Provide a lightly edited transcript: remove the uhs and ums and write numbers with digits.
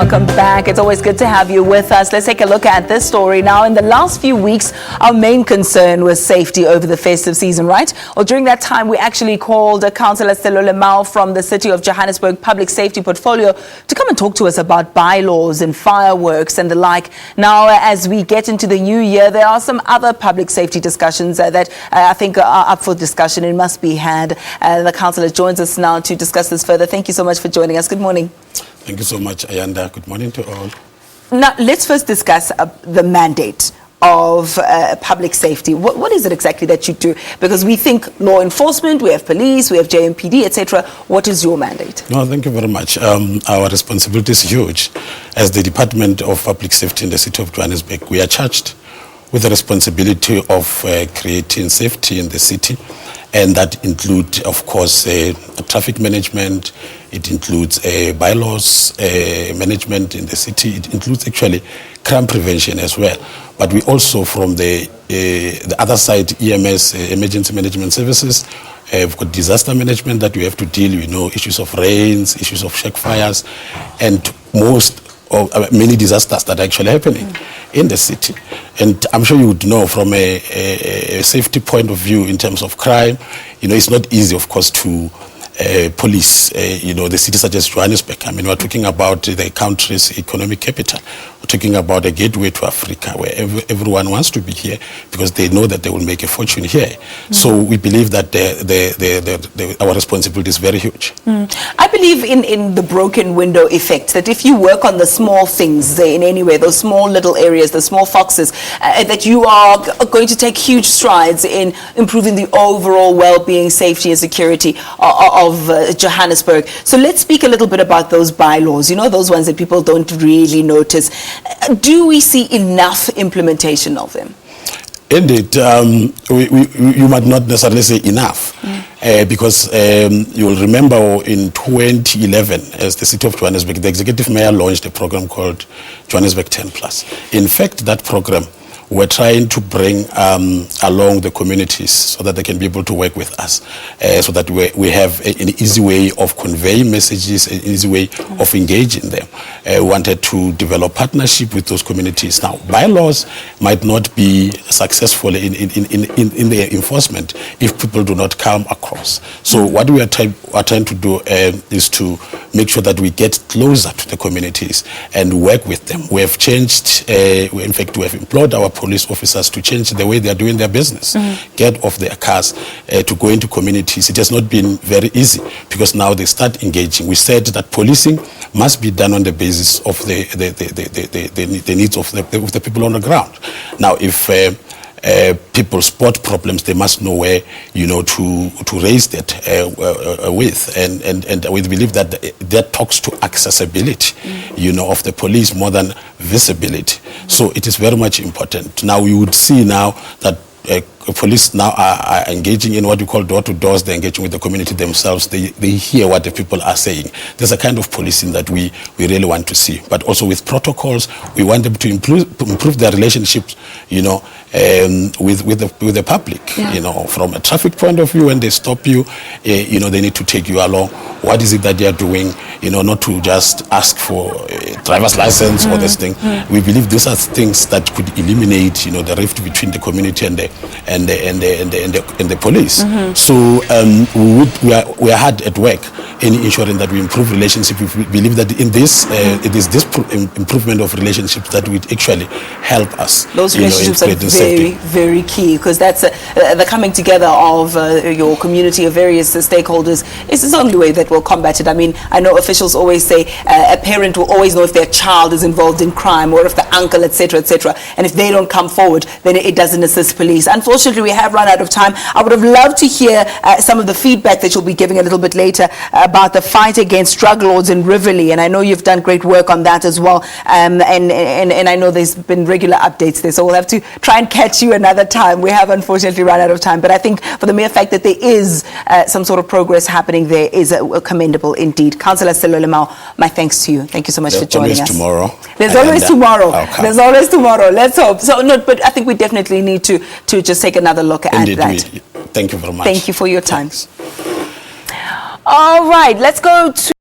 welcome back. It's always good to have you with us. Let's take a look at this story. Now, in the last few weeks, our main concern was safety over the festive season, right? Well, during that time, we actually called Councillor Sello Lemao from the City of Johannesburg Public Safety Portfolio to come and talk to us about bylaws and fireworks and the like. Now, as we get into the new year, there are some other public safety discussions that I think are up for discussion and must be had. The councillor joins us now to discuss this further. Thank you so much for joining us. Good morning. Thank you so much, Ayanda. Good morning to all. Now, let's first discuss the mandate of public safety. What is it exactly that you do? Because we think law enforcement, we have police, we have JMPD, etc. What is your mandate? No, thank you very much. Our responsibility is huge. As the Department of Public Safety in the City of Johannesburg, we are charged with the responsibility of creating safety in the city. And that includes, of course, traffic management. It includes bylaws management in the city. It includes actually crime prevention as well. But we also, from the other side, EMS, emergency management services, we've got disaster management that we have to deal with, issues of rains, issues of shack fires, and many disasters that are actually happening in the city. And I'm sure you would know from a safety point of view in terms of crime, it's not easy, of course, to police, the city such as Johannesburg. I mean, we're talking about the country's economic capital. We're talking about a gateway to Africa where everyone wants to be here because they know that they will make a fortune here. So we believe that our responsibility is very huge. I believe in the broken window effect, that if you work on the small things in any way, those small little areas, the small foxes, that you are going to take huge strides in improving the overall well-being, safety and security of Johannesburg. So let's speak a little bit about those bylaws, those ones that people don't really notice. Do we see enough implementation of them? Indeed, you might not necessarily say enough, because you will remember in 2011, as the City of Johannesburg, the Executive Mayor launched a program called Johannesburg 10+. In fact, that program, we're trying to bring along the communities so that they can be able to work with us, so that we have an easy way of conveying messages, an easy way of engaging them. We wanted to develop partnership with those communities. Now, bylaws might not be successful in their enforcement if people do not come across. So what we are trying to do is to make sure that we get closer to the communities and work with them. We have changed, in fact, we have employed our police officers to change the way they are doing their business, get off their cars to go into communities. It has not been very easy because now they start engaging. We said that policing must be done on the basis of the needs of the people on the ground. Now, if people spot problems, they must know where to raise that with, and we believe that that talks to accessibility of the police more than visibility. So it is very much important. Now we would see now that police now are engaging in what we call door-to-doors. They're engaging with the community themselves. They hear what the people are saying. There's a kind of policing that we really want to see. But also with protocols, we want them to improve their relationships, with the public. From a traffic point of view, when they stop you, they need to take you along. What is it that they are doing? Not to just ask for a driver's license or this thing. We believe these are things that could eliminate, the rift between the community and the police. So we are hard at work in ensuring that we improve relationships. We believe that it is this improvement of relationships that would actually help us. Those relationships are very, very key, because that's the coming together of your community, of various stakeholders. It's the only way that will combat it. I mean, I know officials always say a parent will always know if their child is involved in crime or if the uncle, etc., etc. And if they don't come forward, then it doesn't assist police. Unfortunately, we have run out of time. I would have loved to hear some of the feedback that you'll be giving a little bit later about the fight against drug lords in Riverlea, and I know you've done great work on that as well. And I know there's been regular updates there, so we'll have to try and catch you another time. We have unfortunately run out of time, but I think for the mere fact that there is some sort of progress happening there is commendable indeed. Councillor Sello Lemao, my thanks to you. Thank you so much for joining us. There's always tomorrow. There's always tomorrow. Let's hope. So no, but I think we definitely need to just take another look at that. Thank you very much. Thank you for your time. All right, let's go to